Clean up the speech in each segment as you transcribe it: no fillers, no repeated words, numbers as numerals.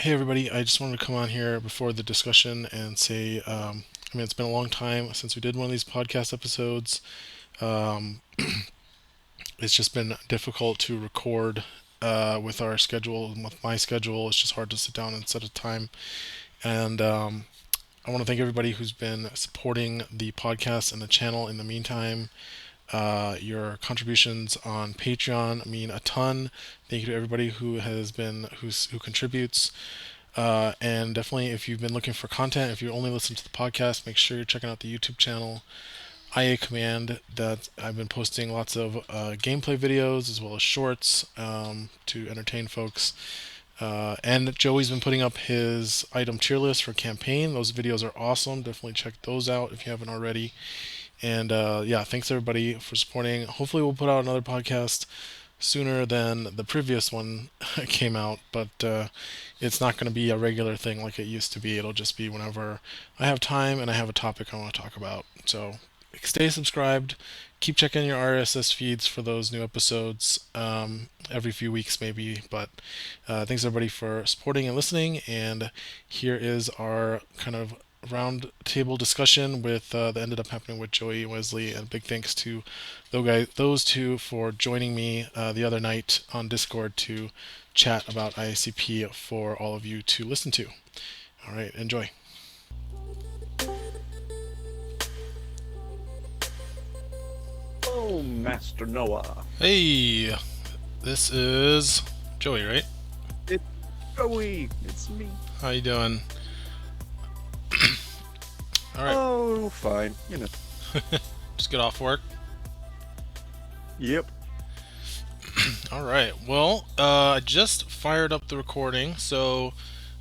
Hey everybody, I just wanted to come on here before the discussion and say, it's been a long time since we did one of these podcast episodes. Um, it's just been difficult to record with our schedule and with my schedule. It's just hard to sit down and set a time. And I want to thank everybody who's been supporting the podcast and the channel in the meantime. Your contributions on Patreon mean a ton. Thank you to everybody who contributes. And definitely, if you've been looking for content, if you only listen to the podcast, make sure you're checking out the YouTube channel IACommand. That I've been posting lots of gameplay videos as well as shorts to entertain folks. And Joey's been putting up his item tier list for campaign. Those videos are awesome. Definitely check those out if you haven't already. And yeah, thanks everybody for supporting. Hopefully, we'll put out another podcast sooner than the previous one came out, but it's not going to be a regular thing like it used to be. It'll just be whenever I have time and I have a topic I want to talk about. So stay subscribed. Keep checking your RSS feeds for those new episodes every few weeks, maybe. But thanks everybody for supporting and listening. And here is our kind of round table discussion with that ended up happening with Joey and Wesley. And big thanks to those two for joining me the other night on Discord to chat about IACP for all of you to listen to. All right, enjoy. Oh, Master Noah. Hey, this is Joey, right? It's Joey. It's me. How you doing? All right, Oh, fine. just get off work. Yep. All right. Well, I just fired up the recording, so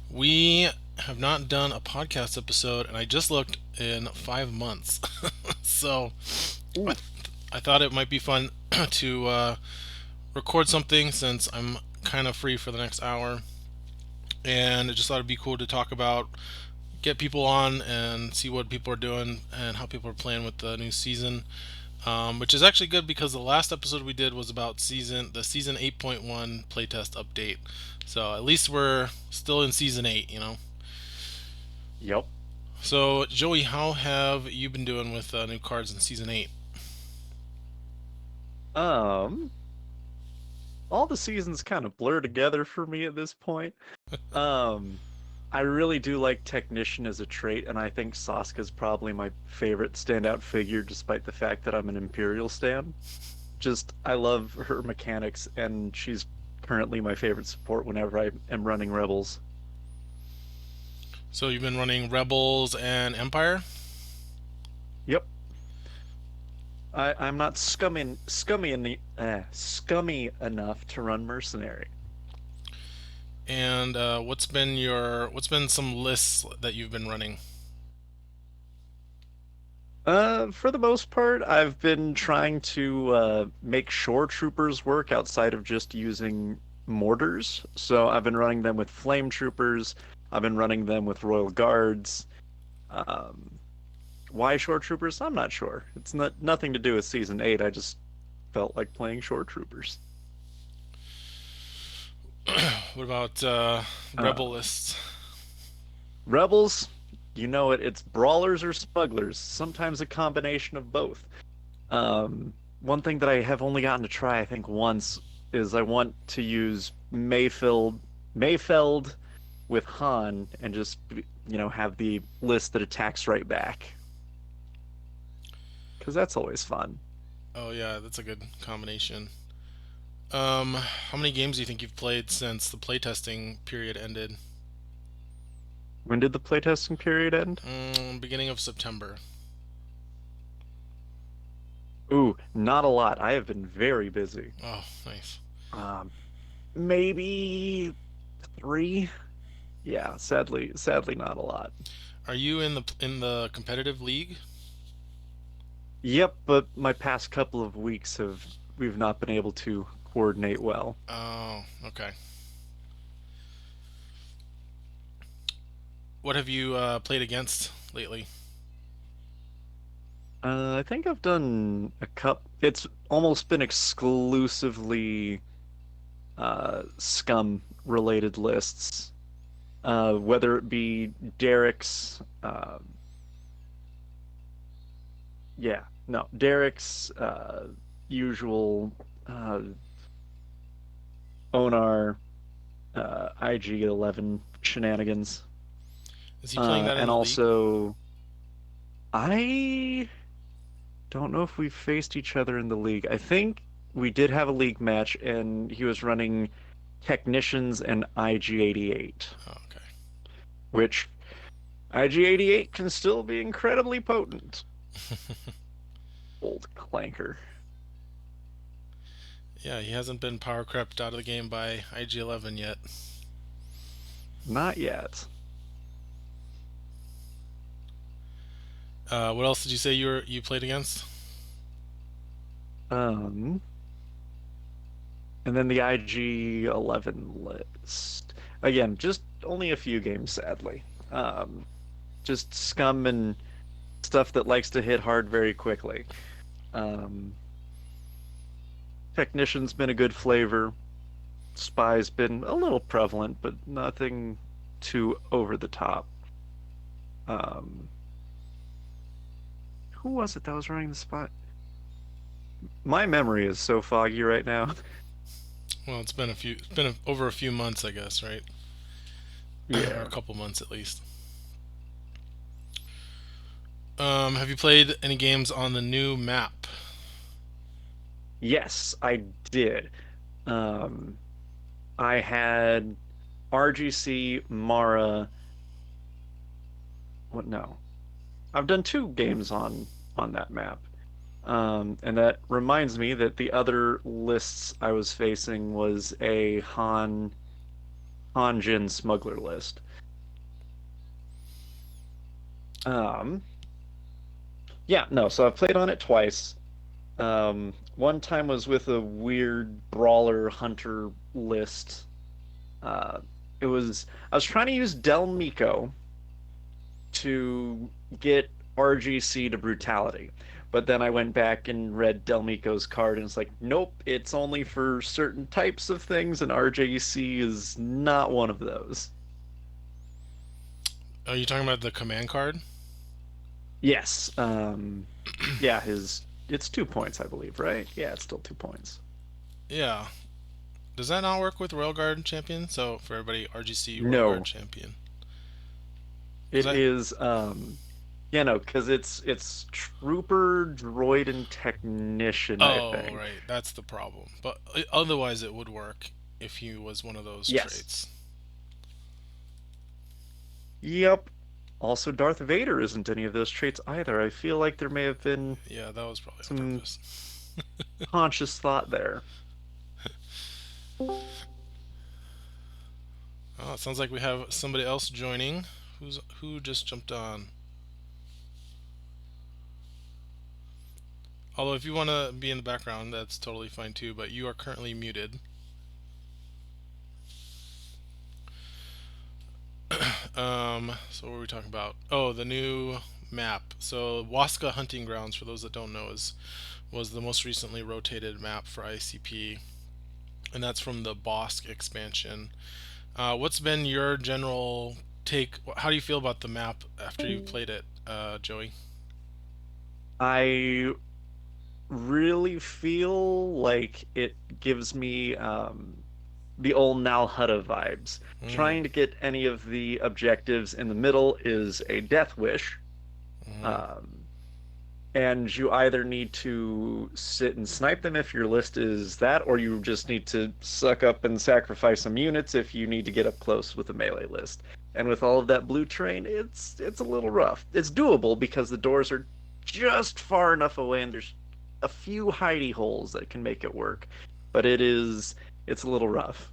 we have not done a podcast episode, and I just looked in 5 months. So I, Ooh. I thought it might be fun to record something since I'm kind of free for the next hour, and I just thought it'd be cool to talk about, get people on, and see what people are doing and how people are playing with the new season. Which is actually good because the last episode we did was about the season 8.1 playtest update. So at least we're still in season 8. Yep. So Joey, how have you been doing with new cards in season 8? Um, all the seasons kind of blur together for me at this point. Um, I really do like Technician as a trait, and I think Sasuke's probably my favorite standout figure, despite the fact that I'm an Imperial stan. Just, I love her mechanics, and she's currently my favorite support whenever I am running Rebels. So you've been running Rebels and Empire, Yep. I'm not scummy enough to run mercenary. and what's been some lists that you've been running? For the most part, I've been trying to make shore troopers work outside of just using mortars. So I've been running them with flame troopers. I've been running them with royal guards. Um, why shore troopers? I'm not sure. It's nothing to do with season 8. I just felt like playing shore troopers. What about Uh, Rebel lists? Rebels, you know it. It's brawlers or smugglers. Sometimes a combination of both. One thing that I have only gotten to try, I think, once is I want to use Mayfeld with Han and just, have the list that attacks right back. Because that's always fun. Oh yeah, that's a good combination. How many games do you think you've played since the playtesting period ended? When did the playtesting period end? Beginning of September. Ooh, not a lot. I have been very busy. Oh, nice. Um, maybe three? Yeah, sadly not a lot. Are you in the competitive league? Yep, but my past couple of weeks have we've not been able to coordinate well. Oh, okay. What have you played against lately? I think I've done a cup. It's almost been exclusively scum related lists. whether it be Derek's, yeah, no, Derek's usual Onar IG-11 shenanigans, Is he playing that in and the league? also I don't know if we faced each other in the league. I think we did have a league match, and he was running Technicians and IG-88, Oh, okay. which IG-88 can still be incredibly potent. Old clanker. Yeah, he hasn't been power crept out of the game by IG-11 yet. Not yet. What else did you say you played against? Um, and then the IG-11 list. Again, just only a few games, sadly. Just scum and stuff that likes to hit hard very quickly. Um, Technician's been a good flavor. Spy's been a little prevalent, but nothing too over the top. Um, who was it that was running the spot? My memory is so foggy right now. Well, it's been over a few months, I guess, right? Or a Yeah. couple months at least. Have you played any games on the new map? Yes, I did. Um, I had RGC, Mara. What? No, I've done two games on that map. And that reminds me that the other lists I was facing was a Han Jin smuggler list. Um, yeah, no, so I've played on it twice. One time was with a weird brawler hunter list. Uh, I was trying to use Del Miko to get RGC to brutality. But then I went back and read Del Miko's card, and it's like, nope, it's only for certain types of things, and RJC is not one of those. Are you talking about the command card? Yes, yeah, his it's 2 points, I believe, right? Yeah, it's still 2 points. Yeah. Does that not work with Railguard Champion? So for everybody, RGC Railguard No, Champion. Because it I is yeah, no, because it's Trooper, Droid, and Technician, I Oh, think. right, that's the problem. But otherwise, it would work if he was one of those Yes. traits. Yep. Also, Darth Vader isn't any of those traits either. I feel like there may have been Yeah, that was probably on some purpose. conscious thought there. Oh, it sounds like we have somebody else joining. Who just jumped on? Although if you want to be in the background, that's totally fine too. But you are currently muted. So what were we talking about? Oh, the new map. So Wasskah Hunting Grounds, for those that don't know, is was the most recently rotated map for ICP, and that's from the Bosk expansion. What's been your general take? How do you feel about the map after you've played it, Joey? I really feel like it gives me the old Nalhutta vibes. Mm, Trying to get any of the objectives in the middle is a death wish. mm, Um, and you either need to sit and snipe them if your list is that, or you just need to suck up and sacrifice some units if you need to get up close with a melee list. And with all of that blue terrain, it's a little rough. It's doable because the doors are just far enough away, and there's a few hidey holes that can make it work. But it's a little rough.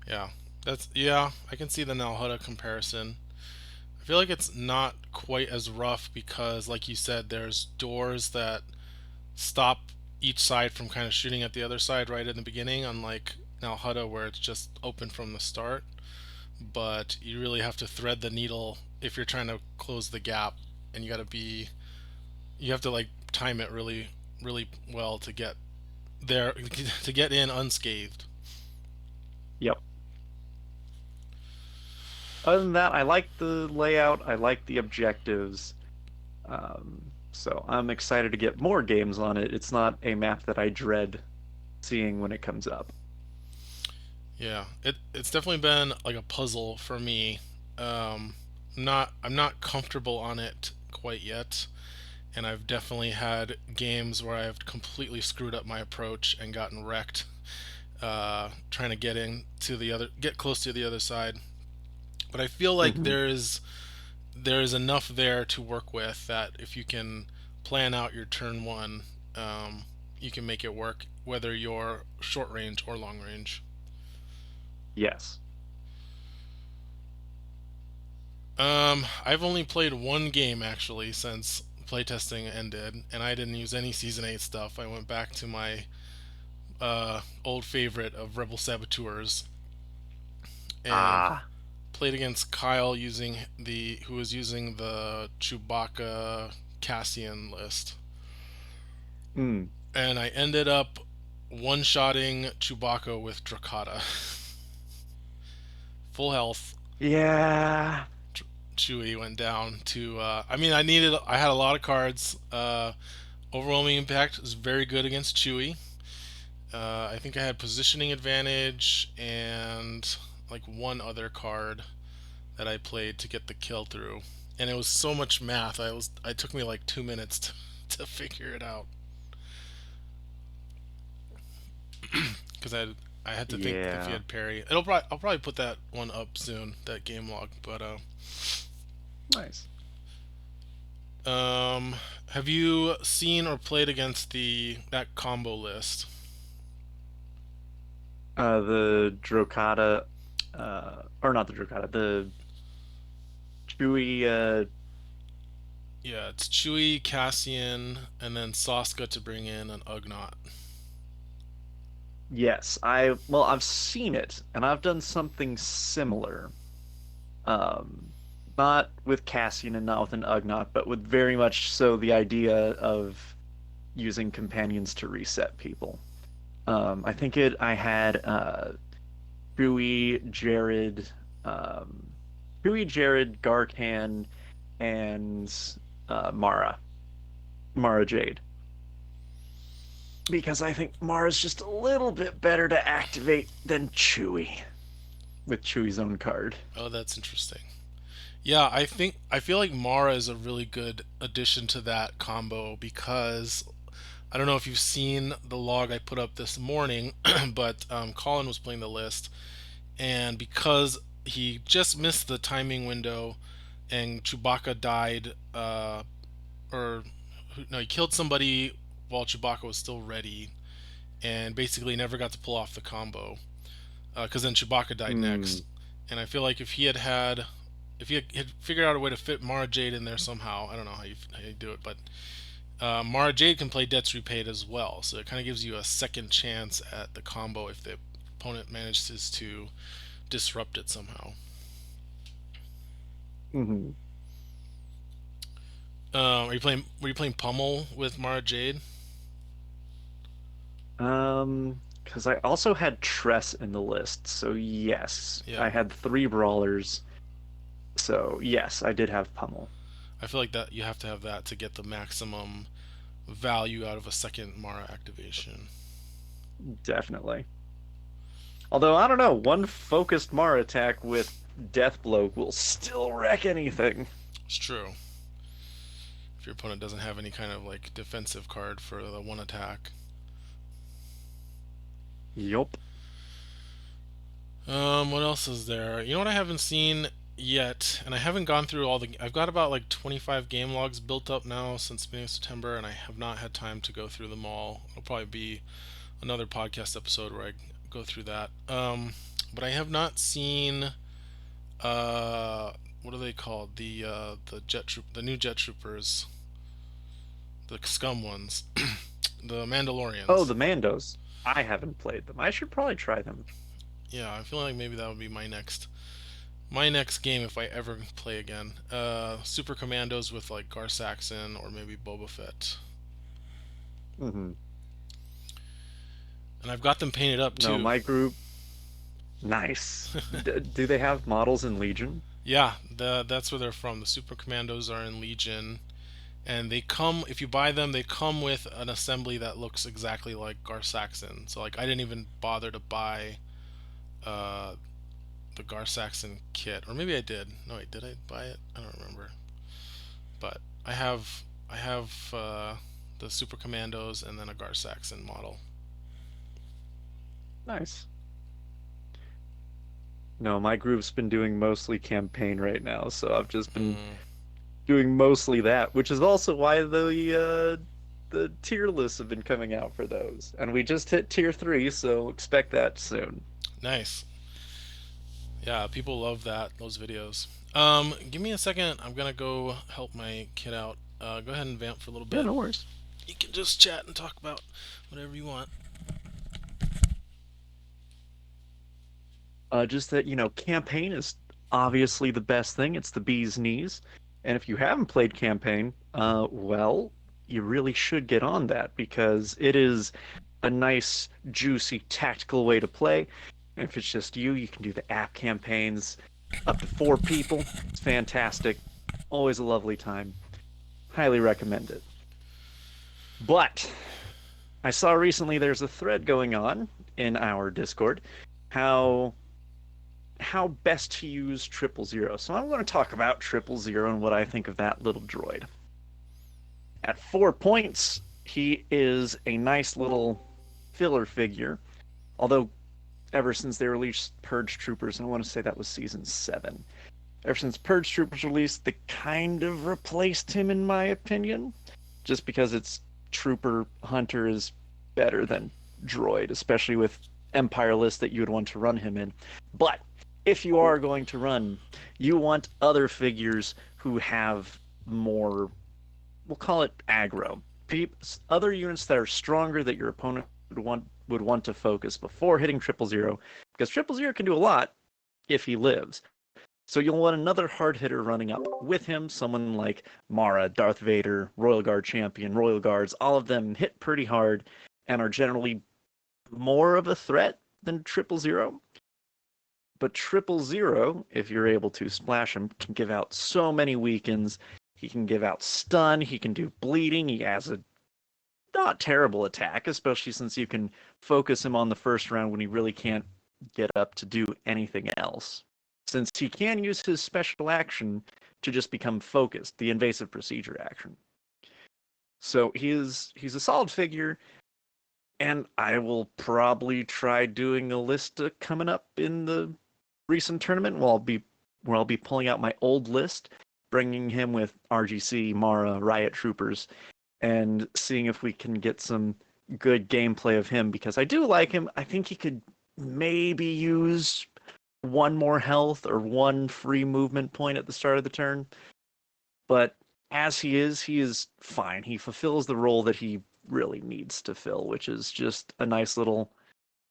yeah, yeah. I can see the Nalhutta comparison. I feel like it's not quite as rough because, like you said, there's doors that stop each side from kind of shooting at the other side right in the beginning, unlike Nalhutta where it's just open from the start. But you really have to thread the needle if you're trying to close the gap, and you have to like time it really well to get there to get in unscathed. Yep. Other than that, I like the layout. I like the objectives. So I'm excited to get more games on it. It's not a map that I dread seeing when it comes up. Yeah, it's definitely been like a puzzle for me. Um, I'm not comfortable on it quite yet, and I've definitely had games where I've completely screwed up my approach and gotten wrecked trying to get close to the other side. But I feel like Hmm. there's enough there to work with that if you can plan out your turn one, um, you can make it work whether you're short range or long range. Yes. I've only played one game actually since playtesting ended, and I didn't use any season 8 stuff. I went back to my old favorite of Rebel Saboteurs and Ah. played against Kuiil who was using the Chewbacca Cassian list. Mm. And I ended up one-shotting Chewbacca with Drakata. Full health. Yeah. Chewie went down to. I had a lot of cards. Overwhelming impact is very good against Chewie. I think I had positioning advantage and like one other card that I played to get the kill through. And it was so much math. It took me like 2 minutes to figure it out because I had to think if he Yeah. had parry. I'll probably put that one up soon, that game log. But Nice. um, have you seen or played against the that combo list? The Drokata, or not the Drokata, the Chewy, Yeah, it's Chewie, Cassian, and then Saska to bring in an Ugnaught. yes, I've seen it, and I've done something similar. Um, Not with Cassian and not with an Ugnaught, but with very much so the idea of using companions to reset people. I had Chewie, Jared, um, Chewie, Jared, Garkan, and Mara Jade. Because I think Mara's just a little bit better to activate than Chewie with Chewie's own card. Oh, that's interesting. Yeah, I feel like Mara is a really good addition to that combo because I don't know if you've seen the log I put up this morning, but Colin was playing the list, and because he just missed the timing window, and Chewbacca died, or no, he killed somebody while Chewbacca was still ready, and basically never got to pull off the combo because then Chewbacca died Hmm. next. And I feel like if he had figured out a way to fit Mara Jade in there somehow, I don't know how you do it, but Mara Jade can play Debts Repaid as well, so it kind of gives you a second chance at the combo if the opponent manages to disrupt it somehow. Hmm. Were you playing Pummel with Mara Jade? Because I also had Tress in the list, so yes, Yeah, I had three brawlers, so yes, I did have Pummel. I feel like that you have to have that to get the maximum value out of a second Mara activation. Definitely. Although I don't know, one focused Mara attack with Death Blow will still wreck anything. It's true. If your opponent doesn't have any kind of like defensive card for the one attack. Yup. What else is there? You know what I haven't seen yet, and I haven't gone through all the. I've got about like 25 game logs built up now since the beginning of September, and I have not had time to go through them all. It'll probably be another podcast episode where I go through that. But I have not seen. What are they called? The the new jet troopers, the scum ones, the Oh, Mandalorians. the Mandos. I haven't played them. I should probably try them. Yeah, I feel like maybe that would be my next game if I ever play again. Super Commandos with like Gar Saxon or maybe Boba Fett. Hmm. And I've got them painted up No, too. my group. Nice. Do they have models in Legion? Yeah, that's where they're from. The Super Commandos are in Legion, and they come. If you buy them, they come with an assembly that looks exactly like Gar Saxon. So like, I didn't even bother to buy uh, the Gar Saxon kit, or maybe I did. No, wait, did I buy it? I don't remember. But I have the Super Commandos and then a Gar Saxon model. Nice. No, my group's been doing mostly campaign right now, so I've just been Mm, doing mostly that, which is also why the tier lists have been coming out for those. And we just hit tier 3, so expect that soon. nice. Yeah, people love those videos. Give me a second. I'm gonna go help my kid out. Go ahead and vamp for a little Yeah, bit. no worries. You can just chat and talk about whatever you want. Just that, campaign is obviously the best thing. It's the bee's knees. And if you haven't played campaign, well, you really should get on that because it is a nice, juicy, tactical way to play. And if it's just you, you can do the app campaigns up to 4 people. It's fantastic. Always a lovely time. Highly recommend it. But I saw recently there's a thread going on in our Discord how best to use 000. So I'm going to talk about 000 and what I think of that little droid. At 4 points, he is a nice little filler figure. Although ever since they released Purge Troopers, and I want to say that was season 7. Ever since Purge Troopers released, they kind of replaced him in my opinion, just because it's Trooper Hunter is better than Droid, especially with Empire list that you would want to run him in. But if you are going to run, you want other figures who have more, we'll call it aggro. Other units that are stronger that your opponent would want to focus before hitting 000, because 000 can do a lot if he lives. So you'll want another hard hitter running up with him, someone like Mara, Darth Vader, Royal Guard Champion, Royal Guards. All of them hit pretty hard and are generally more of a threat than 000. But 000, if you're able to splash him, can give out so many weakens. He can give out stun. He can do bleeding. He has a not terrible attack, especially since you can focus him on the first round when he really can't get up to do anything else. Since he can use his special action to just become focused, the invasive procedure action. So he's a solid figure, and I will probably try doing a list coming up in the recent tournament where I'll be pulling out my old list, bringing him with RGC, Mara, Riot Troopers, and seeing if we can get some good gameplay of him because I do like him. I think he could maybe use one more health or one free movement point at the start of the turn. But as he is fine. He fulfills the role that he really needs to fill, which is just a nice little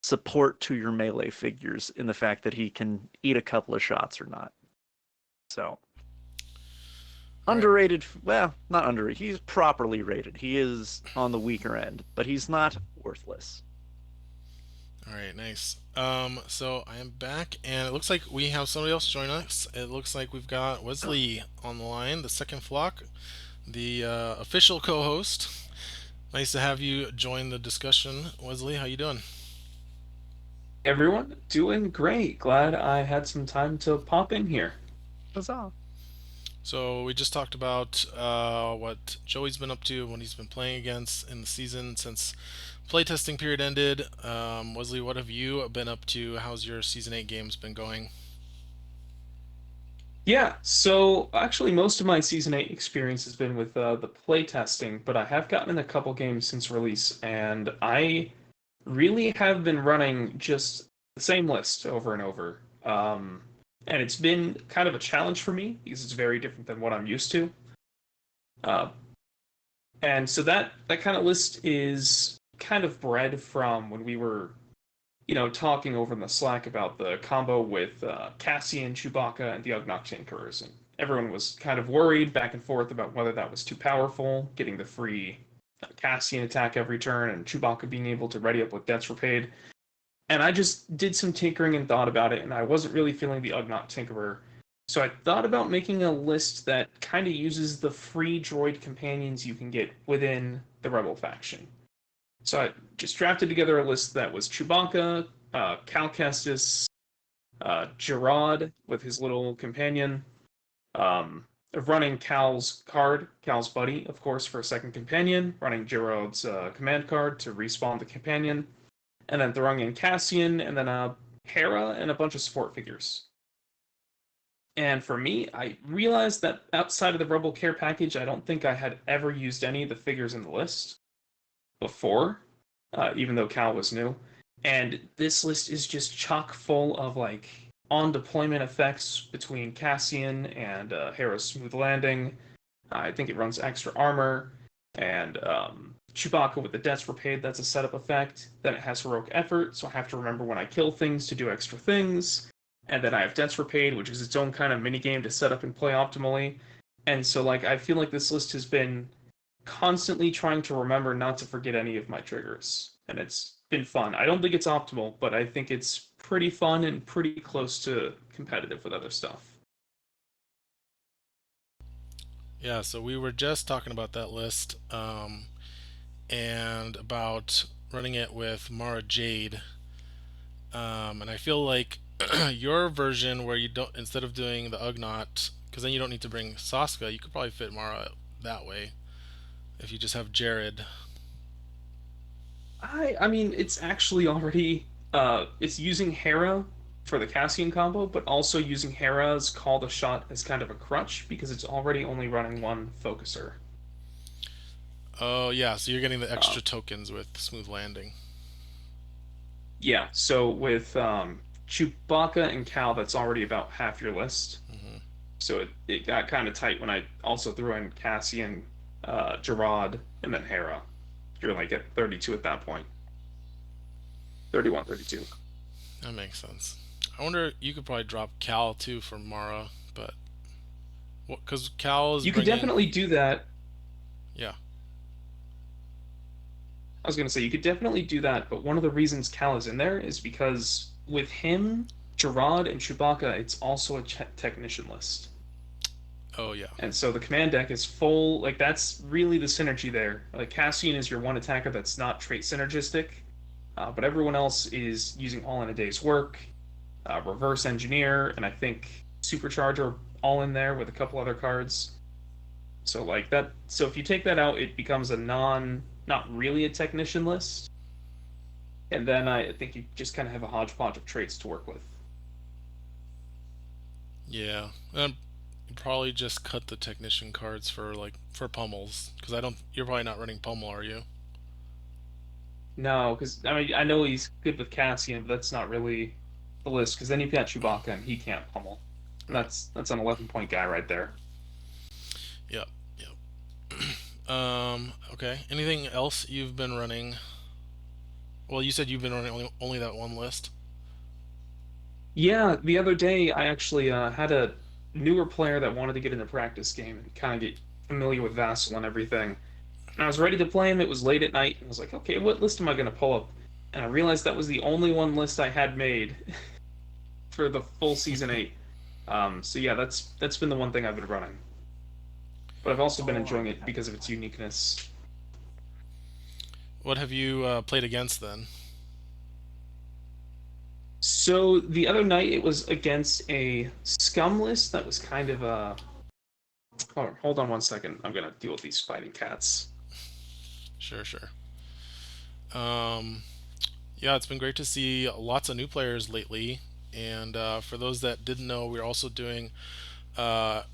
support to your melee figures in the fact that he can eat a couple of shots or not. So All right, underrated, well, not underrated. He's properly rated. He is on the weaker end, but he's not worthless. all right, nice. So I am back, and it looks like we have somebody else join us. It looks like we've got Wesley on the line, the second flock, the official co-host. Nice to have you join the discussion, Wesley. How you doing? Everyone, doing great. Glad I had some time to pop in here. Huzzah. So we just talked about what Joey's been up to, what he's been playing against in the season since playtesting period ended. Wesley, what have you been up to? How's your season 8 games been going? Yeah, so actually, most of my Season 8 experience has been with the playtesting, but I have gotten in a couple games since release, and I really have been running just the same list over and over. And it's been kind of a challenge for me because it's very different than what I'm used to. Uh, and so that kind of list is kind of bred from when we were talking over in the Slack about the combo with Cassian, Chewbacca, and the Ugnaught Tinkerers. And everyone was kind of worried back and forth about whether that was too powerful, getting the free Cassian attack every turn, and Chewbacca being able to ready up with debts repaid. And I just did some tinkering and thought about it, and I wasn't really feeling the Ugnaught Tinkerer. So I thought about making a list that kind of uses the free droid companions you can get within the Rebel faction. So I just drafted together a list that was Chewbacca, Cal Kestis, Gerard with his little companion, um, running Cal's card, Cal's buddy, of course, for a second companion, running Gerard's command card to respawn the companion, and then throwing in Cassian, and then Hera, and a bunch of support figures. And for me, I realized that outside of the Rebel Care package, I don't think I had ever used any of the figures in the list before, even though Cal was new. And this list is just chock full of like on deployment effects between Cassian and Hera's Smooth Landing. I think it runs extra armor, and Chewbacca with the debts repaid, that's a setup effect. Then it has heroic effort, so I have to remember when I kill things to do extra things. And then I have debts repaid, which is its own kind of mini game to set up and play optimally. And so like I feel like this list has been constantly trying to remember not to forget any of my triggers. And it's been fun. I don't think it's optimal, but I think it's pretty fun and pretty close to competitive with other stuff. Yeah, so we were just talking about that list, and about running it with Mara Jade. And I feel like your version, where you don't, instead of doing the Ugnaught, because then you don't need to bring Saska, you could probably fit Mara that way if you just have Jared. I mean it's actually already it's using Hera for the Cassian combo, but also using Hera's Call the Shot as kind of a crutch because it's already only running one focuser. Oh yeah, so you're getting the Uh, extra tokens with Smooth Landing. yeah, so with Chewbacca and Cal, that's already about half your list. Hmm. So it got kind of tight when I also threw in Cassian, Gerard, and then Hera. You're like at 32 at that point. 31, 32. That makes sense. I wonder, you could probably drop Cal too for Mara, but because Cal is You could bringing, definitely do that. yeah. I was going to say, you could definitely do that, but one of the reasons Cal is in there is because with him, Gerard, and Chewbacca, it's also a technician list. Oh yeah. And so the command deck is full. Like, that's really the synergy there. Like, Cassian is your one attacker that's not trait synergistic, but everyone else is using all in a day's work, reverse engineer, and I think supercharger all in there with a couple other cards. So like that. So if you take that out, it becomes a not really a technician list. And then I think you just kind of have a hodgepodge of traits to work with. Yeah. And probably just cut the technician cards for for pummels, because I don't. You're probably not running pummel, are you? No, because I mean I know he's good with Cassian, but that's not really the list. Because then you've got Chewbacca and he can't pummel. And Right. that's an 11-point guy right there. Yep. Yep. Okay. Anything else you've been running? Well, you said you've been running only that one list. Yeah, the other day I actually had a newer player that wanted to get in the practice game and kind of get familiar with Vassal and everything. And I was ready to play him. It was late at night, and I was like, okay, what list am I going to pull up? And I realized that was the only one list I had made for the full season 8. So yeah, that's been the one thing I've been running. But I've also been Oh, I enjoying it have because of its uniqueness. What have you played against then? So the other night it was against a scum list that was kind of a. Oh, hold on one second. I'm gonna deal with these fighting cats. Sure, sure. Um, yeah, it's been great to see lots of new players lately. And for those that didn't know, we're also doing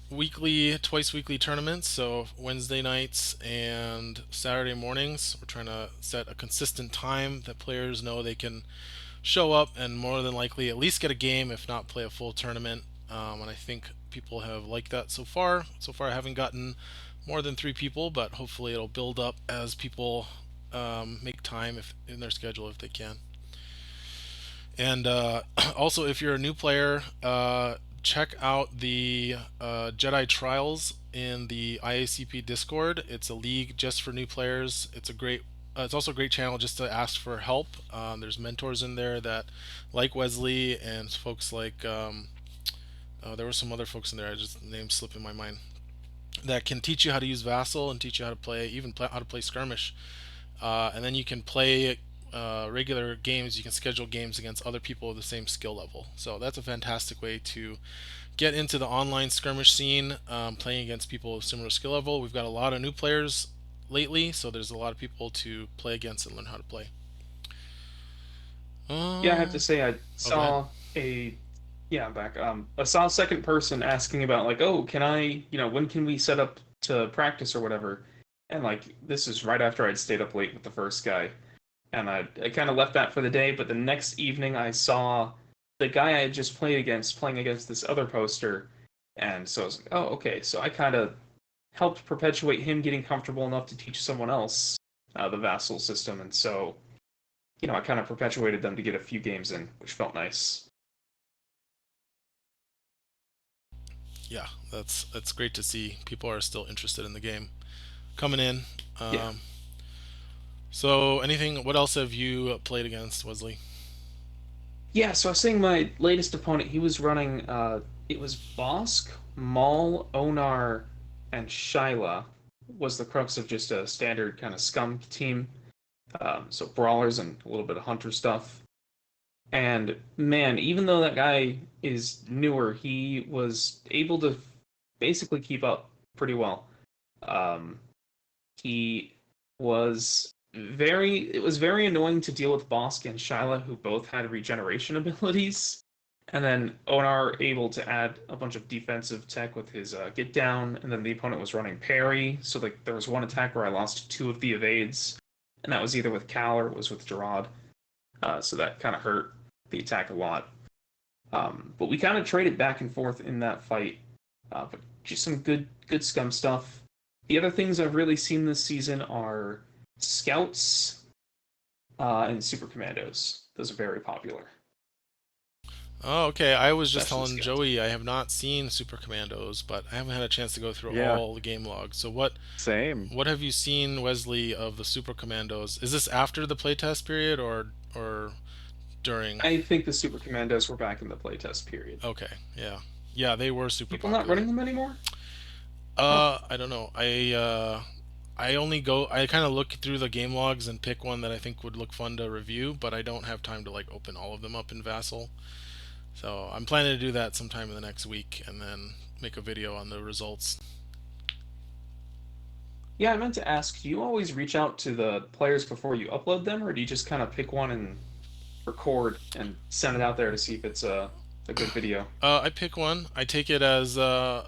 weekly, twice weekly tournaments. So Wednesday nights and Saturday mornings. We're trying to set a consistent time that players know they can show up and more than likely at least get a game, if not play a full tournament. And I think people have liked that so far. So far, I haven't gotten more than 3 people, but hopefully it'll build up as people make time if in their schedule if they can. And also, if you're a new player, check out the Jedi Trials in the IACP Discord. It's a league just for new players. It's a great. It's also a great channel just to ask for help. There's mentors in there that, like Wesley and folks like There were some other folks in there. I just names slip in my mind that can teach you how to use Vassal and teach you how to play, even how to play Skirmish. And then you can play regular games. You can schedule games against other people of the same skill level. So that's a fantastic way to get into the online skirmish scene, playing against people of similar skill level. We've got a lot of new players lately, so there's a lot of people to play against and learn how to play. Yeah, I have to say I Oh, go ahead. saw a yeah, I'm back. I saw a second person asking about like, oh, can I, when can we set up to practice or whatever? And like this is right after I'd stayed up late with the first guy. And I kind of left that for the day, but the next evening I saw the guy I had just played against playing against this other poster. And so I was like, oh, okay. So I kind of helped perpetuate him getting comfortable enough to teach someone else the vassal system. And so, I kind of perpetuated them to get a few games in, which felt nice. Yeah, that's great to see. People are still interested in the game, coming in. Yeah. Um, so, anything? What else have you played against, Wesley? Yeah, so I was saying my latest opponent, he was running, it was Bosk, Maul, Onar, and Shyla was the crux of just a standard kind of scum team. So brawlers and a little bit of hunter stuff. And man, even though that guy is newer, he was able to basically keep up pretty well. Um, he it was very annoying to deal with Bosk and Shyla, who both had regeneration abilities. And then Onar able to add a bunch of defensive tech with his get down, and then the opponent was running parry. So like there was one attack where I lost two of the evades, and that was either with Cal or it was with Gerard. So that kind of hurt the attack a lot. But we kind of traded back and forth in that fight. But just some good scum stuff. The other things I've really seen this season are scouts and super commandos. Those are very popular, Oh, okay. I was just especially telling scouts. Joey I have not seen Super Commandos, but I haven't had a chance to go through Yeah, all the game logs. So what same. what have you seen, Wesley, of the Super Commandos? Is this after the playtest period or during? I think the super commandos were back in the playtest period. Okay, yeah, yeah, they were super People not popular. running them anymore? Huh. I don't know. I only go. I kind of look through the game logs and pick one that I think would look fun to review, but I don't have time to like open all of them up in Vassal. So I'm planning to do that sometime in the next week and then make a video on the results. Yeah, I meant to ask, do you always reach out to the players before you upload them, or do you just kind of pick one and record and send it out there to see if it's a good video? I pick one. I take it as the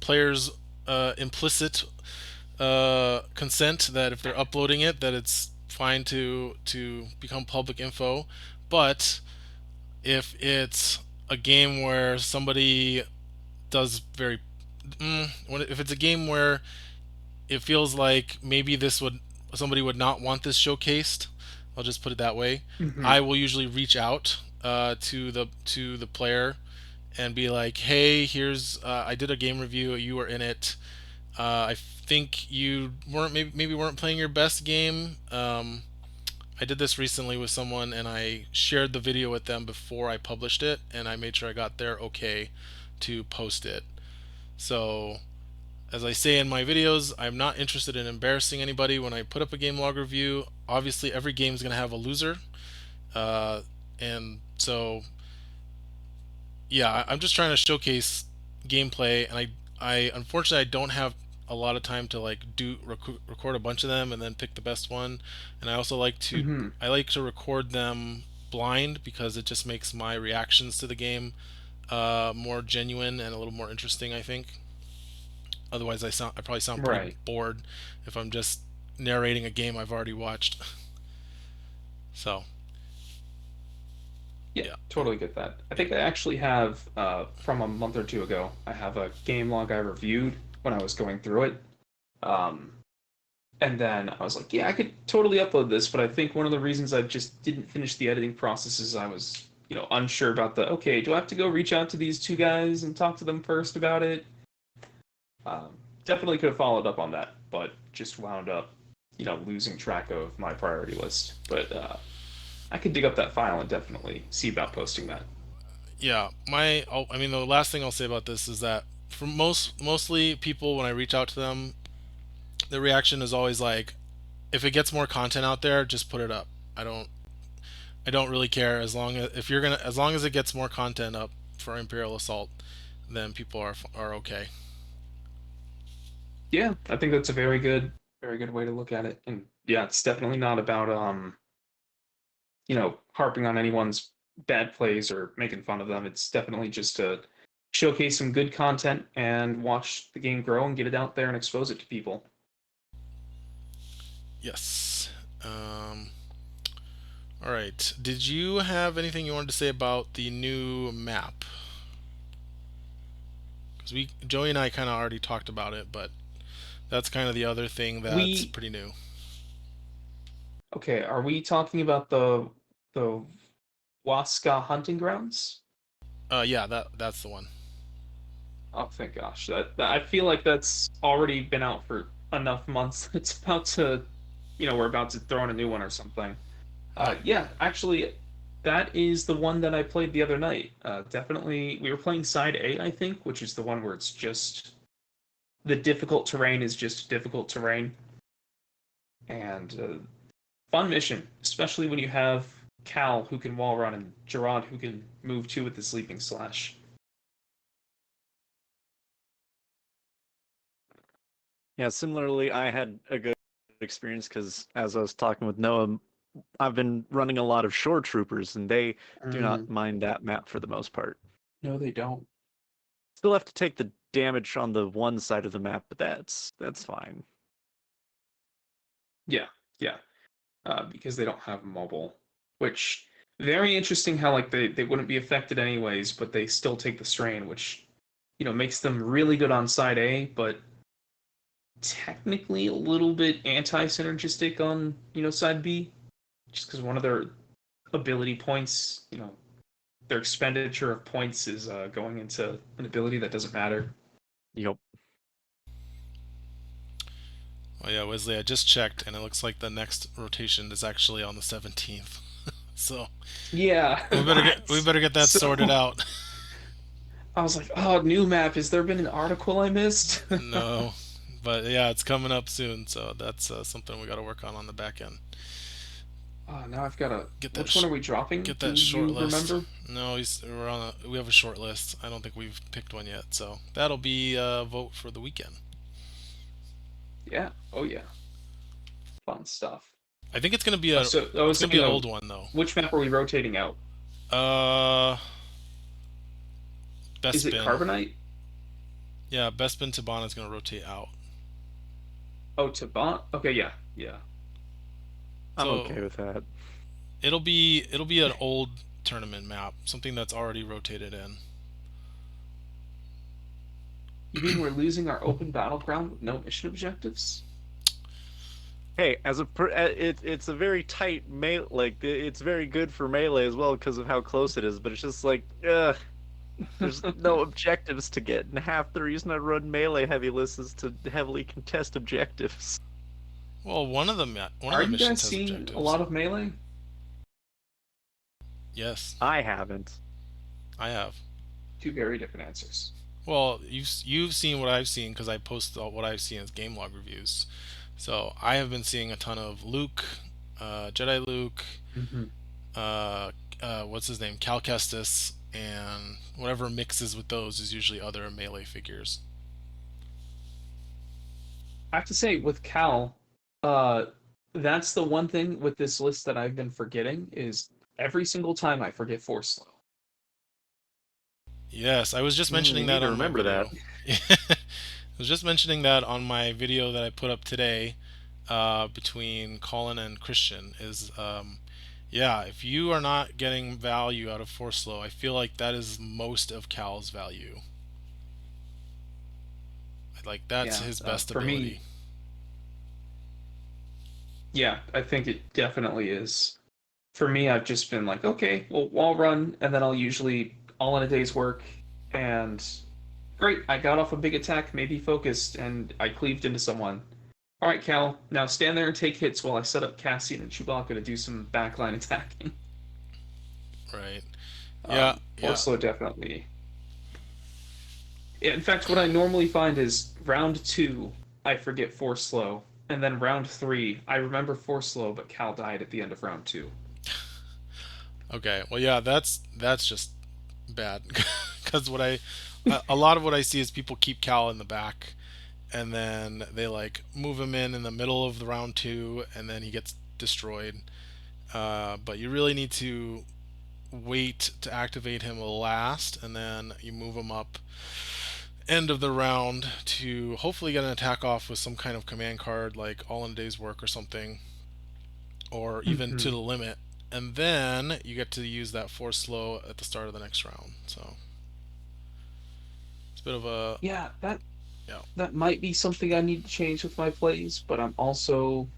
player's implicit consent that if they're uploading it, that it's fine to become public info. But if it's a game where somebody does very, if it's a game where it feels like maybe this would somebody would not want this showcased, I'll just put it that way. Hmm. I will usually reach out to the player and be like, "Hey, here's I did a game review. You were in it. I think you weren't maybe weren't playing your best game. I did this recently with someone, and I shared the video with them before I published it, and I made sure I got their okay to post it. So, as I say in my videos, I'm not interested in embarrassing anybody when I put up a game log review. Obviously, every game is going to have a loser, uh, and so yeah, I'm just trying to showcase gameplay, and I unfortunately I don't have a lot of time to like record a bunch of them and then pick the best one. And I also Hmm. I like to record them blind because it just makes my reactions to the game more genuine and a little more interesting, I think. Otherwise, I probably sound pretty Right. bored if I'm just narrating a game I've already watched. So Yeah, yeah. totally get that. I think I actually have, from a month or two ago, I have a game log I reviewed when I was going through it. Um, and then I was like, yeah, I could totally upload this, but I think one of the reasons I just didn't finish the editing process is I was, unsure about okay, do I have to go reach out to these two guys and talk to them first about it? Definitely could have followed up on that, but just wound up, losing track of my priority list. But I could dig up that file and definitely see about posting that. Yeah, I mean, the last thing I'll say about this is that for mostly people, when I reach out to them, the reaction is always like, if it gets more content out there, just put it up. I don't I don't really care as long as if you're gonna as long as it gets more content up for Imperial Assault, then people are okay. Yeah, I think that's a very good way to look at it. And yeah, it's definitely not about harping on anyone's bad plays or making fun of them. It's definitely just to showcase some good content and watch the game grow and get it out there and expose it to people. Yes. All right. Did you have anything you wanted to say about the new map? Because we Joey and I kind of already talked about it, but that's kind of the other thing that's We pretty new. Okay, are we talking about the Wasskah Hunting Grounds? Yeah, that's the one. Oh, thank gosh. I feel like that's already been out for enough months. It's about to, we're about to throw in a new one or something. Oh, Yeah, actually, that is the one that I played the other night. Definitely, we were playing side A, I think, which is the one where it's just the difficult terrain is just difficult terrain, and fun mission, especially when you have Cal who can wall run and Gerard who can move too with the sleeping slash. Yeah, similarly, I had a good experience because as I was talking with Noah, I've been running a lot of shore troopers, and they do not Mm, mind that map for the most part. no, they don't. Still have to take the damage on the one side of the map, but that's fine. Yeah, yeah, because they don't have mobile, which very interesting how like they wouldn't be affected anyways, but they still take the strain, which makes them really good on side A, but technically a little bit anti-synergistic on side B, just because one of their ability points, their expenditure of points is going into an ability that doesn't matter. Yep. oh yeah, Wesley. I just checked, and it looks like the next rotation is actually on the 17th. So Yeah, we what? better get that sorted So out. I was like, oh, new map. Has there been an article I missed? No, but yeah, it's coming up soon, so that's something we got to work on the back end. Oh, now I've got to. Get that Which one are we dropping? get that Do short you list. remember? No, we have a short list. I don't think we've picked one yet, so that'll be a vote for the weekend. Yeah. Oh, yeah. Fun stuff. I think it's gonna be So I it's was gonna be saying an though, old one though. which map are we rotating out? Uh, Is it Bespin. Carbonite? Yeah, Bespin Tabana is gonna rotate out. Oh, Taban. Okay, yeah, yeah. I'm okay So with that. it'll be an old tournament map, something that's already rotated in. You mean we're losing our open battleground with no mission objectives? Hey, it's a very tight melee. Like it's very good for melee as well because of how close it is. But it's just like, there's no objectives to get, and half the reason I run melee heavy lists is to heavily contest objectives. Well, one of Are the you guys missions has seeing a objectives. lot of melee? Yes, I haven't. I have. Two very different answers. Well, you've seen what I've seen because I post what I've seen as game log reviews. So I have been seeing a ton of Luke, Jedi Luke, Hmm. uh, what's his name, Cal Kestis, and whatever mixes with those is usually other melee figures. I have to say, with Cal, uh, that's the one thing with this list that I've been forgetting is every single time I forget Force Slow. Yes, I was just mentioning You that need to on my remember that. video. I was just mentioning that on my video that I put up today, between Colin and Christian. Yeah, if you are not getting value out of Force Slow, I feel like that is most of Cal's value. Like that's Yeah, his best for ability. me, yeah, I think it definitely is. For me, I've just been like, okay, well, I'll run, and then I'll usually all in a day's work, and great, I got off a big attack, maybe focused, and I cleaved into someone. All right, Cal, now stand there and take hits while I set up Cassian and Chewbacca to do some backline attacking. Right. Yeah, Force yeah. slow definitely. Yeah, in fact, what I normally find is round two, I forget force slow, and then round three, I remember force slow, but Cal died at the end of round two. Okay. Well, yeah, that's just bad because a lot of what I see is people keep Cal in the back, and then they like move him in the middle of the round two, and then he gets destroyed. But you really need to wait to activate him last, and then you move him up end of the round to hopefully get an attack off with some kind of command card like all in a day's work or something, or even to Hmm. the limit. And then you get to use that force slow at the start of the next round. So it's a bit of a, Yeah, yeah. that might be something I need to change with my plays, but I'm also,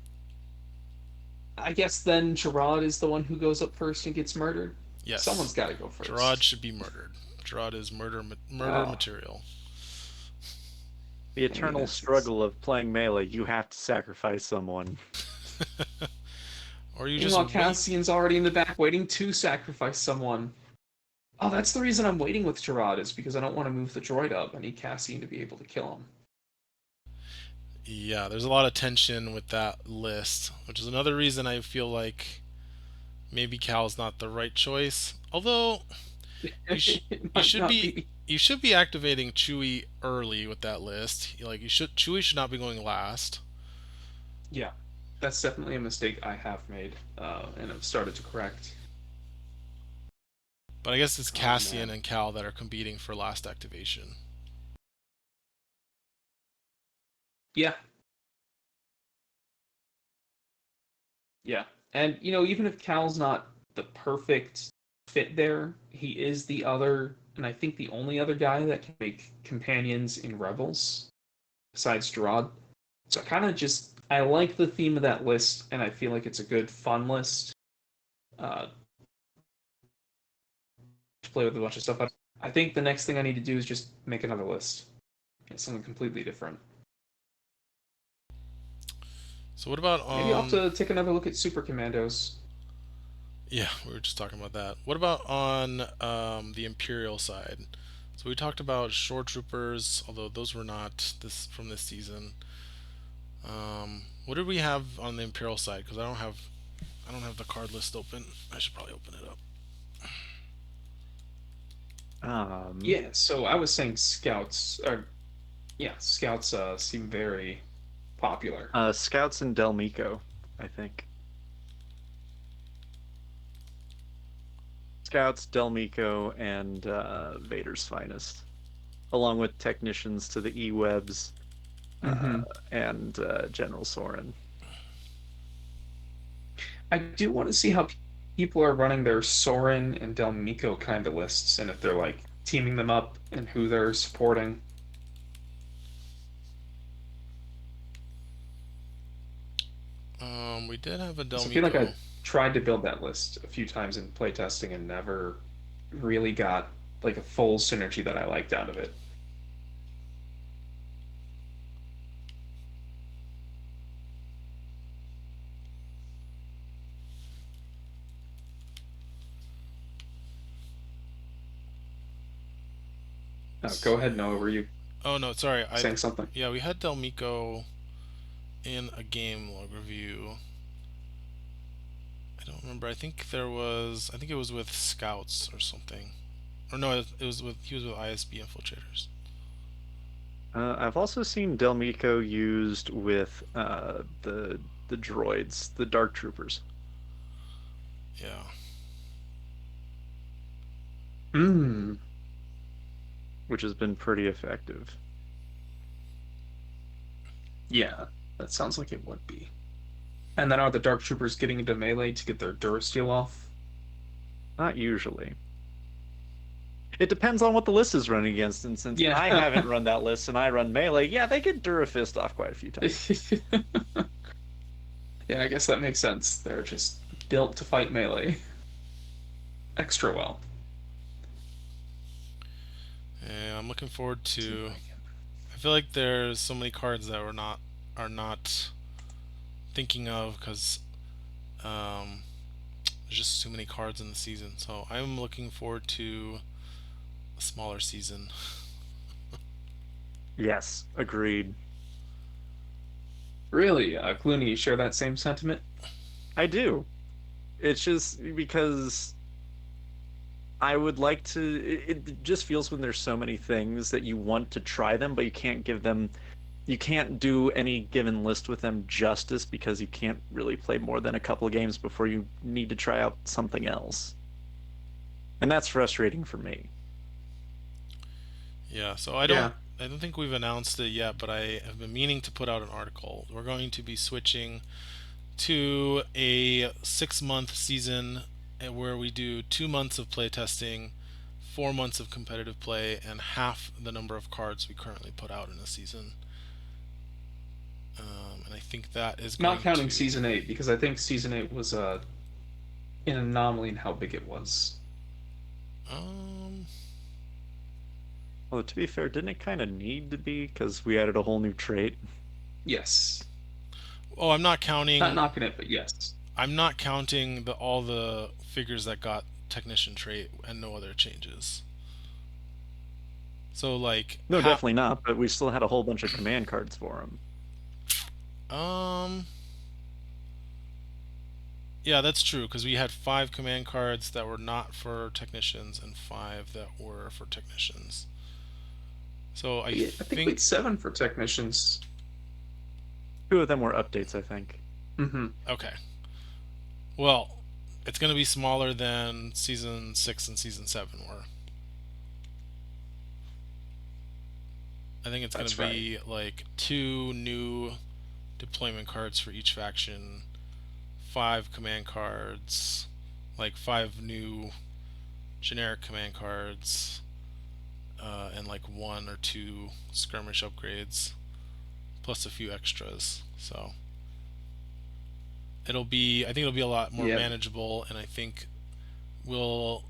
I guess then Gerard is the one who goes up first and gets murdered. Someone's Yes, got to go Gerard first. should be murdered. Gerard is murder Oh, material. The hey, eternal that's struggle of playing melee. You have to sacrifice someone. Or you just meanwhile, wait. Cassian's already in the back waiting to sacrifice someone. Oh, that's the reason I'm waiting with Gerard, is because I don't want to move the droid up. I need Cassian to be able to kill him. Yeah, there's a lot of tension with that list, which is another reason I feel like maybe Cal's not the right choice. Although you sh- It you might should not be be. you should be activating Chewie early with that list. Like Chewie should not be going last. Yeah, that's definitely a mistake I have made, and I've started to correct. But I guess it's Oh Cassian man. and Cal that are competing for last activation. Yeah, yeah. And even if Cal's not the perfect fit there, he is the other, and I think the only other guy that can make companions in Rebels besides Gerard. So I like the theme of that list, and I feel like it's a good fun list uh, to play with a bunch of stuff. I think the next thing I need to do is just make another list. Get something completely different. So what about Maybe I'll have to take another look at Super Commandos. yeah, we were just talking about that. What about on the Imperial side? So we talked about shore troopers, although those were not this from this season. What did we have on the Imperial side? Because I don't have the card list open. I should probably open it up. Um, Yeah, so I was saying scouts, or yeah, scouts seem very popular. Scouts and Del Mico, I think. Scouts, Del Mico, and Vader's Finest, along with technicians to the E-Webs uh, Hmm. and General Soren. I do want to see how people are running their Soren and Del Mico kind of lists, and if they're like teaming them up and who they're supporting. We did have a So I feel like I Delmico. tried to build that list a few times in playtesting and never really got like a full synergy that I liked out of it. Let's Go ahead, see. Noah. Were you Oh no, sorry. saying something? Yeah, we had Delmico in a game log review. I don't remember. I think it was with scouts or something. Or no, it was with he was with ISB infiltrators. I've also seen Del Mico used with the droids, the Dark Troopers, Yeah. Mm, which has been pretty effective. yeah, that sounds like it would be. And then are the Dark Troopers getting into melee to get their Durasteel off? Not usually. It depends on what the list is running against, and since Yeah. I haven't run that list and I run melee, yeah, they get Durafist off quite a few times. Yeah, I guess that makes sense. They're just built to fight melee extra well. And I'm looking forward See if to. I can. I feel like there's so many cards that we're not are not thinking of because um, There's just too many cards in the season. So I'm looking forward to a smaller season. Yes, agreed. Really, Clooney, you share that same sentiment? I do. It's just because I would like to. It just feels when there's so many things that you want to try them, but you can't give them. You can't do any given list with them justice because you can't really play more than a couple of games before you need to try out something else. And that's frustrating for me. Yeah, so Yeah. I don't think we've announced it yet, but I have been meaning to put out an article. We're going to be switching to a 6 month season where we do 2 months of playtesting, 4 months of competitive play, and half the number of cards we currently put out in a season. And I think that is Not going counting to. season 8, because I think season 8 was an anomaly in how big it was. Um, Well, to be fair, didn't it kind of need to be because we added a whole new trait? Yes. oh, Not knocking it, but yes. I'm not counting all the figures that got technician trait and no other changes. So like No, definitely not. But we still had a whole bunch of command cards for him. um yeah, that's true because we had 5 command cards that were not for technicians and 5 that were for technicians. So I Yeah, I think we had think 7 for technicians. 2 of them were updates, I think. Mm-hmm. okay. Well, it's going to be smaller than season 6 and season 7 were. I think it's going to That's right. be like 2 new deployment cards for each faction, 5 command cards, like 5 new generic command cards, and like 1 or 2 skirmish upgrades, plus a few extras. So I think it'll be a lot more Yeah. manageable, and I think we'll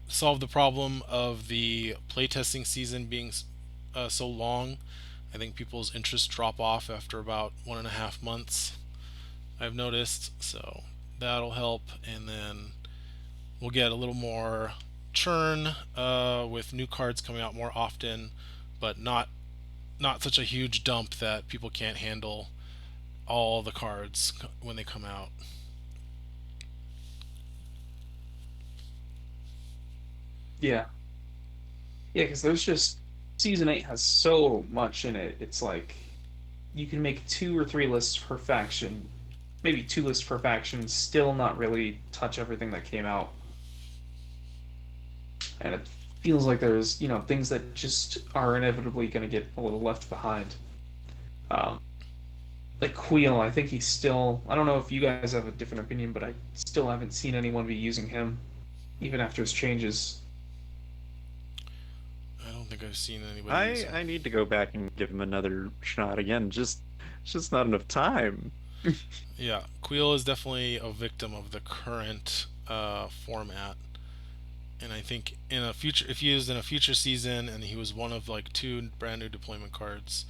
solve the problem of the playtesting season being so long. I think people's interest drop off after about 1.5 months, I've noticed. So that'll help, and then we'll get a little more churn with new cards coming out more often, but not such a huge dump that people can't handle all the cards when they come out. Yeah. Yeah, because there's just season 8 has so much in it. It's like you can make 2 or 3 lists per faction, maybe 2 lists per faction, still not really touch everything that came out. And it feels like there's, things that just are inevitably going to get a little left behind. Um, like Kuiil, I think he's still. I don't know if you guys have a different opinion, but I still haven't seen anyone be using him, even after his changes. I don't think I've seen anybody use I them. I need to go back and give him another shot again. It's just not enough time. Yeah, Kuiil is definitely a victim of the current format, and I think in a future, if he was in a future season and he was one of like 2 brand new deployment cards,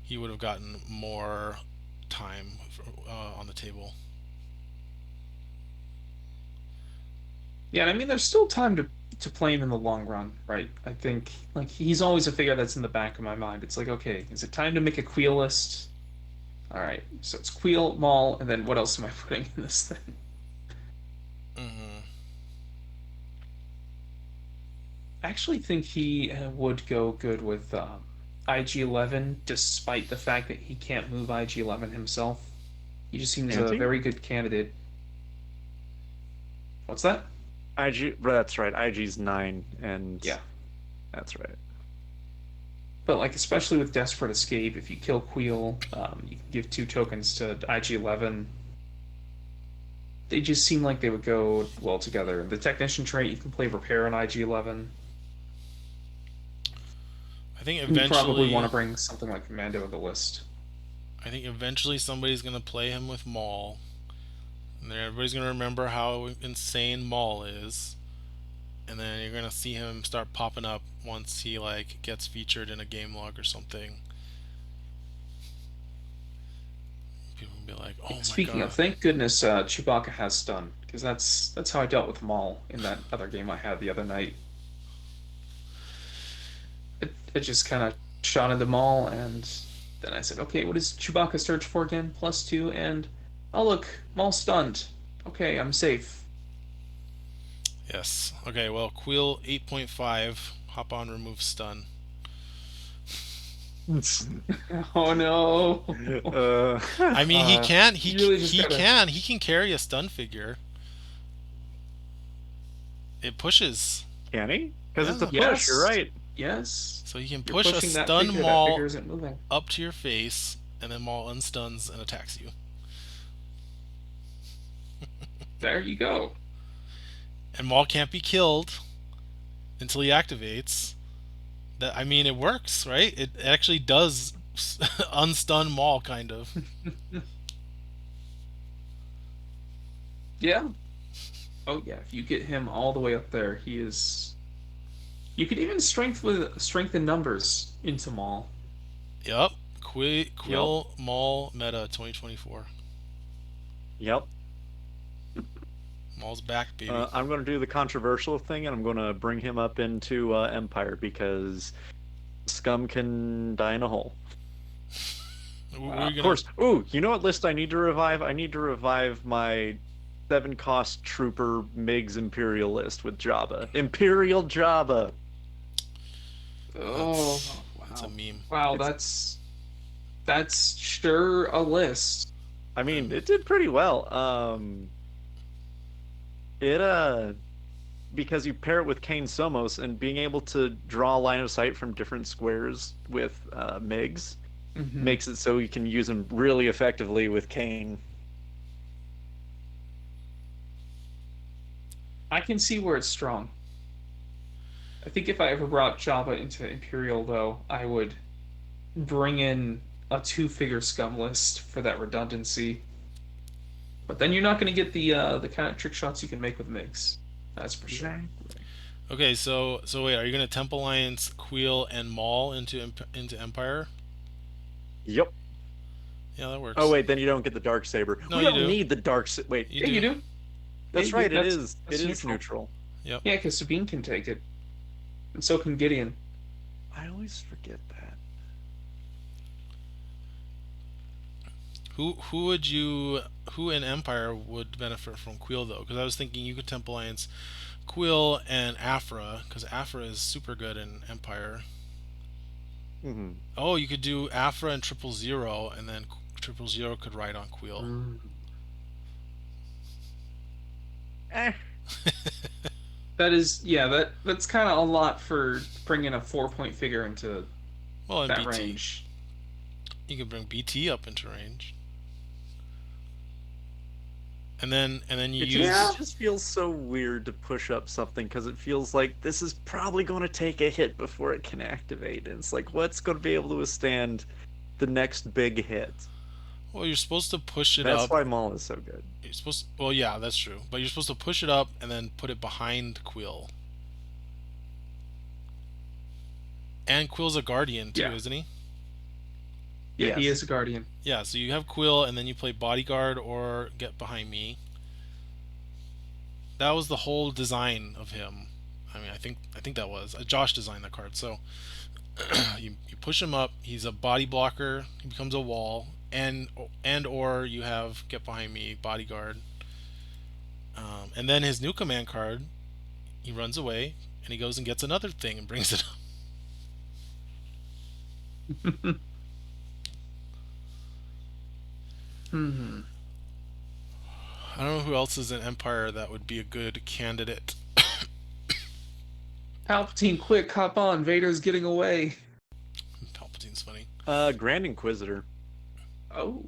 he would have gotten more time on the table. Yeah, and I mean, there's still time to play him in the long run, right? I think like he's always a figure that's in the back of my mind. It's like, okay, is it time to make a Kuiil list? All right, so it's Kuiil, Maul, and then what else am I putting in this thing? Hmm. I actually think he would go good with IG-11, despite the fact that he can't move IG-11 himself. He just seems a Anti? very good candidate. What's that? IG, that's right. IG's 9, and Yeah. that's right. But like especially with Desperate Escape, if you kill Kuiil, you can give 2 tokens to IG-11. They just seem like they would go well together. The Technician trait, you can play Repair on IG-11. I think You probably want eventually, to bring something like Commando to the list. I think eventually somebody's gonna play him with Maul, and then everybody's gonna remember how insane Maul is, and then you're gonna see him start popping up once he like gets featured in a game log or something. People And be like, oh my Speaking of, god. thank goodness Chewbacca has stun, because that's how I dealt with Maul in that other game I had the other night. It just kind of shot into Maul, and then I said, okay, what does Chewbacca search for again? +2, and oh look, Maul stunned. Okay, I'm safe. Yes. Okay, well, Kuiil 8.5, hop on, remove stun. Oh no. I mean, he can, he You really just he gotta. can, he can carry a stun figure. It pushes. Can he? Because it's a Yeah. push. You're Yes, right. yes. So he can You're push a pushing that stun figure. That figure Maul isn't moving. up to your face, and then Maul unstuns and attacks you. There you go. And Maul can't be killed until he activates. That, I mean, it works, right? It actually does unstun Maul, kind of. Yeah. Oh yeah. If you get him all the way up there, he is. You could even strengthen numbers into Maul. Yep. Yep. Kuiil Maul meta 2024. Yep. Maul's back, baby. I'm going to do the controversial thing, and I'm going to bring him up into Empire because Scum can die in a hole. We're Of gonna. course. Ooh, you know what list I need to revive? I need to revive my 7-cost Trooper Migs Imperial list with Jabba. Imperial Jabba. Oh That's a wow. meme. Wow, It's- that's sure a list. I mean, it did pretty well. It because you pair it with Kane Somos and being able to draw a line of sight from different squares with Migs Mhm. makes it so you can use them really effectively with Kane. I can see where it's strong. I think if I ever brought Java into Imperial, though, I would bring in a two-figure scum list for that redundancy. But then you're not going to get the kind of trick shots you can make with Migs. That's for sure. Okay, so wait, are you gonna Temple Alliance, Kuiil, and Maul into Empire? Yep. Yeah, that works. Oh wait, then you don't get the dark saber. No, We you don't do. need the dark. Wait, You Yeah, do. you do. that's Yeah, right. that's It is neutral. Yeah, because Sabine can take it, and so can Gideon. I always forget that. Who in Empire would benefit from Kuiil though? Because I was thinking you could Temple Alliance, Kuiil and Afra, because Afra is super good in Empire. Hmm. Oh, you could do Afra and 000, and then 000 could ride on Kuiil. Eh. That is, yeah, that's kind of a lot for bringing a 4-point figure into Well, in that BT, range. you could bring BT up into range, and then you It use. Yeah. it just feels so weird to push up something because it feels like this is probably going to take a hit before it can activate. And it's like, what's going to be able to withstand the next big hit? Well, you're supposed to push it That's up. why Maul is so good. You're supposed. Well, yeah, that's true. But you're supposed to push it up and then put it behind Kuiil. And Quill's a guardian too, Yeah. isn't he? Yeah, he Yes. is a guardian. Yeah, so you have Quill and then you play bodyguard or get behind me. That was the whole design of him. I mean, I think that was Josh designed that card. So you push him up. He's a body blocker. He becomes a wall, and or you have get behind me bodyguard. And then his new command card, he runs away and he goes and gets another thing and brings it up. Hmm. I don't know who else is in Empire that would be a good candidate. Palpatine, quick, hop on. Vader's getting away. Palpatine's funny. Grand Inquisitor. Oh.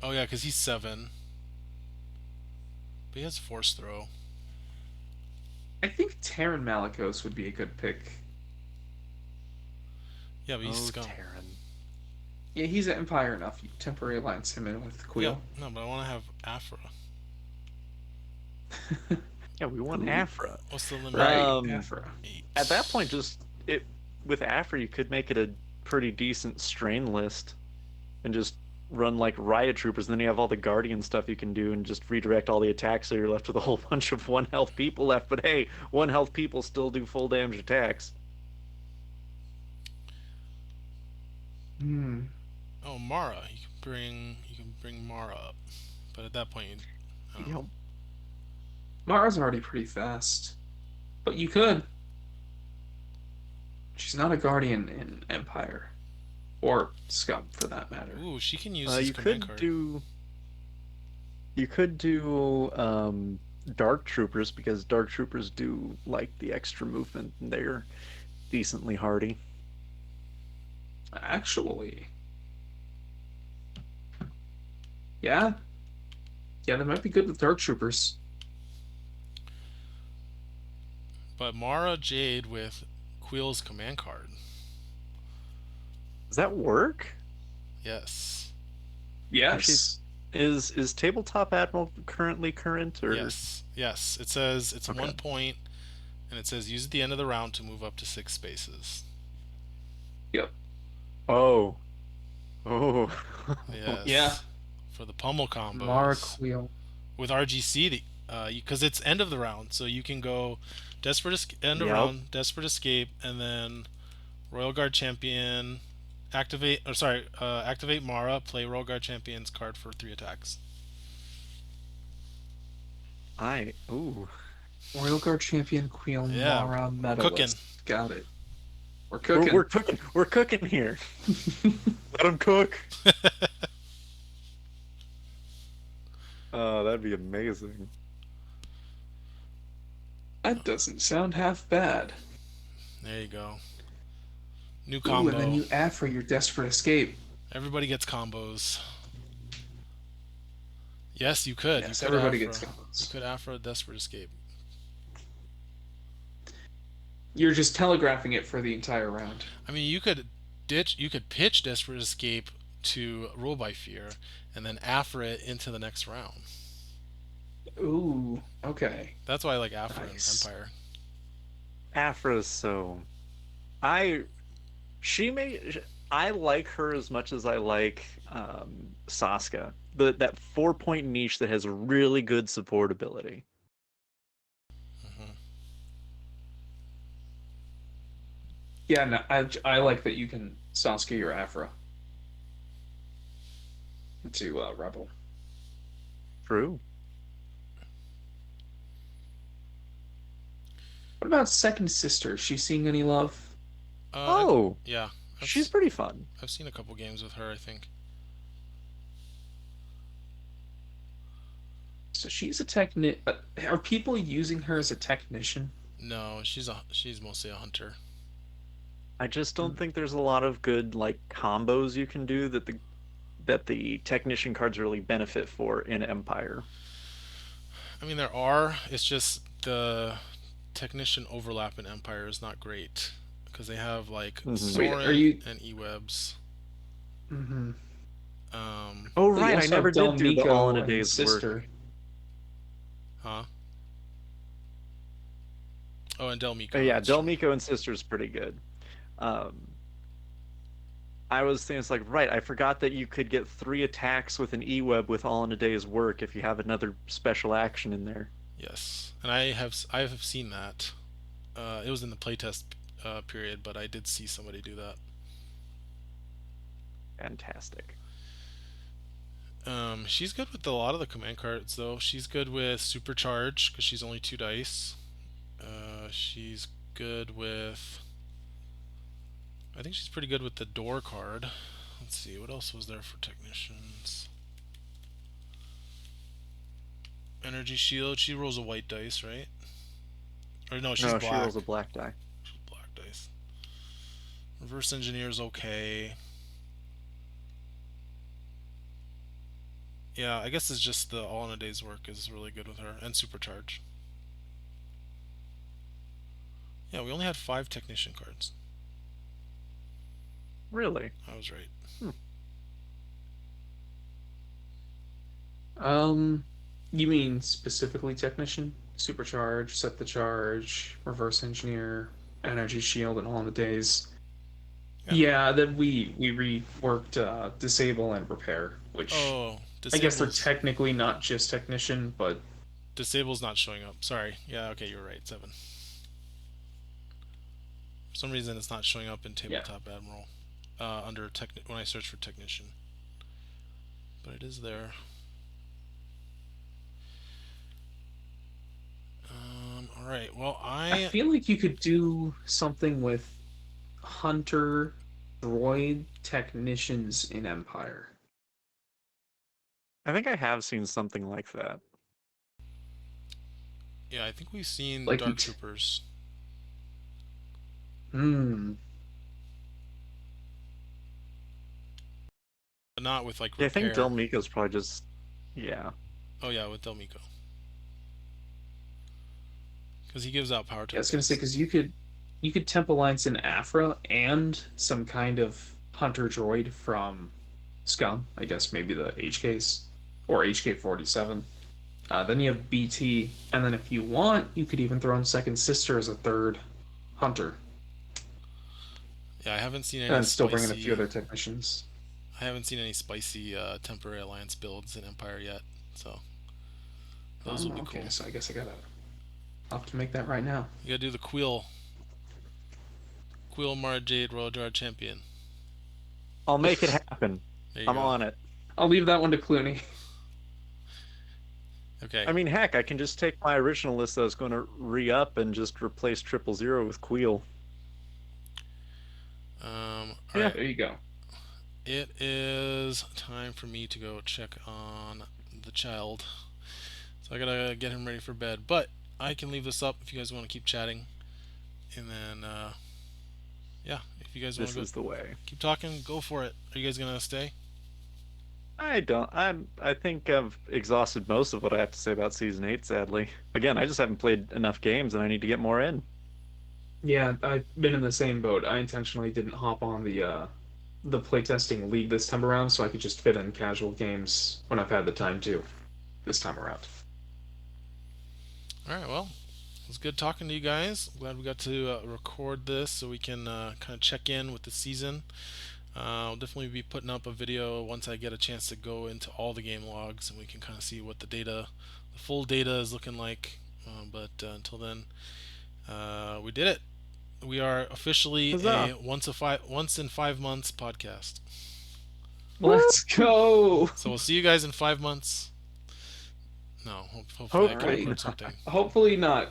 Oh yeah, because he's 7. But he has Force Throw. I think Terran Malicos would be a good pick. Yeah, but he's Oh, scum. Terran. Yeah, he's at Empire enough. You temporarily alliance him in with Yeah, Kuiil. no, but I want to have Afra. Yeah, we want Ooh. Afra. What's the limit? Right, Um, Afra. 8. At that point, just it with Afra, you could make it a pretty decent strain list, and just run like riot troopers, and then you have all the guardian stuff you can do and just redirect all the attacks, so you're left with a whole bunch of one health people left. But hey, one health people still do full damage attacks. Hmm. Oh, Mara. You can bring Mara up, but at that point, I don't know. Yep. Mara's already pretty fast, but you could. She's not a guardian in Empire, or Scum for that matter. Ooh, she can use this You command could card. do you could do dark troopers, because dark troopers do like the extra movement and they're decently hardy. Actually, yeah, yeah, that might be good with Dark Troopers. But Mara Jade with Kuiil's command card. Does that work? Yes. Actually, Yes. is Tabletop Admiral currently current, or Yes. Yes. It says it's okay? 1 point, and it says use at the end of the round to move up to 6 spaces. Yep. Oh, oh, Yeah. Yes. For the pummel Mara combos Kuiil. with RGC, because it's end of the round, so you can go end of yep. round, desperate escape, and then Royal Guard champion, activate Mara, play Royal Guard champion's card for 3 attacks. Ooh, Royal Guard Champion Kuiil Yeah, Mara we're cooking. Medalist. Got it. We're we're, cooking. we're cooking. We're cooking here. Let them cook. Oh, that'd be amazing. That doesn't sound half bad. There you go. New Ooh, and then combo. you add for your Desperate Escape. Everybody gets combos. Yes, you could. Yes, You could everybody Afro. gets You combos. could Afro Desperate Escape. You're just telegraphing it for the entire round. I mean, you could pitch Desperate Escape to Rule by Fear, and then Afro it into the next round. Ooh, okay. That's why I like Afro in Nice. Empire. Afra's so I she may I like her as much as I like Saska. That 4 point niche that has really good support ability. Hmm. Yeah, no, I like that you can Sasuke your Afra to Rebel. True. What about Second Sister? Is she seeing any love? Oh, Yeah, she's pretty fun. I've seen a couple games with her. I think. So she's a techni. Are people using her as a technician? No, she's mostly a hunter. I just don't Hmm. think there's a lot of good like combos you can do that the technician cards really benefit for in Empire. I mean, there are. It's just the technician overlap in Empire is not great because they have like Mhm. Wait, are Soren you? and E-webs. Hmm. Oh Well, you right, I also have never Del did do the all in Miko a and day's work. Sister. Oh, and Del Miko. Yeah, That's Del true. Miko and Sister is pretty good. Um, I was thinking it's like, right, I forgot that you could get 3 attacks with an E-web with all in a day's work if you have another special action in there. Yes, and I have seen that. It was in the playtest period, but I did see somebody do that. Fantastic. She's good with a lot of the command cards, though. She's good with Supercharge because she's only 2 dice. She's good with. I think she's pretty good with the door card. Let's see, what else was there for technicians? Energy shield. She rolls a white dice, right? Or no, she's No, she black. rolls a black die. She's black dice. Reverse engineer's okay. Yeah, I guess it's just the all in a day's work is really good with her and supercharge. Yeah, we only had 5 technician cards. Really? I was right. Hmm. Um, you mean specifically technician? Supercharge, set the charge, reverse engineer, energy shield, and all in the days. Yeah, then we reworked disable and repair, which Oh, I guess they're disable's technically not just technician, but disable's not showing up. Sorry. Yeah, okay, you're right. 7. For some reason, it's not showing up in yeah. tabletop admiral under when I search for technician, but it is there. All right. Well, I feel like you could do something with hunter droid technicians in Empire. I think I have seen something like that. yeah, I think we've seen Like dark troopers. Hmm. But not with like Yeah, I think repair. Del Meeko's probably just, yeah. Oh yeah, with Delmico, because he gives out power Yeah, I was gonna say tokens. because you could Temp Alliance in Afra and some kind of hunter droid from Scum. I guess maybe the HKs or HK-47. Then you have BT, and then if you want, you could even throw in Second Sister as a third hunter, Yeah, I haven't seen any and still bring in a few spicy. other technicians. I haven't seen any spicy temporary alliance builds in Empire yet, so those will Oh, be okay, cool. so I guess I'll have to make that right now. You gotta do the Kuiil Mara Jade Royal Guard Champion. I'll make it happen. There you I'm go. on it. I'll leave that one to Clooney. Okay. I mean, heck, I can just take my original list that I was going to re-up and just replace 000 with Kuiil. All Yeah. right. There you go. It is time for me to go check on the child. So I gotta get him ready for bed. But I can leave this up if you guys want to keep chatting. And then, yeah, if you guys want This to go is the way. keep talking, go for it. Are you guys gonna stay? I don't. I think I've exhausted most of what I have to say about season 8, sadly. Again, I just haven't played enough games and I need to get more in. Yeah, I've been in the same boat. I intentionally didn't hop on the playtesting league this time around, so I could just fit in casual games when I've had the time to this time around. All right. Well, it was good talking to you guys. Glad we got to record this so we can kind of check in with the season. I'll definitely be putting up a video once I get a chance to go into all the game logs and we can kind of see what the full data is looking like. But until then, we did it. We are officially a Huzzah! once in 5 months podcast. Let's go. So we'll see you guys in 5 months. No, hopefully I All can right. record something. Hopefully not.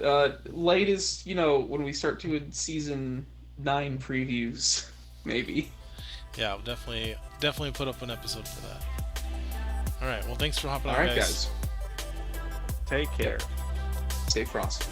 Latest, when we start doing season 9 previews, maybe. Yeah, I'll definitely put up an episode for that. All right. Well, thanks for hopping All on, right, guys. guys. Take care. Stay frosty.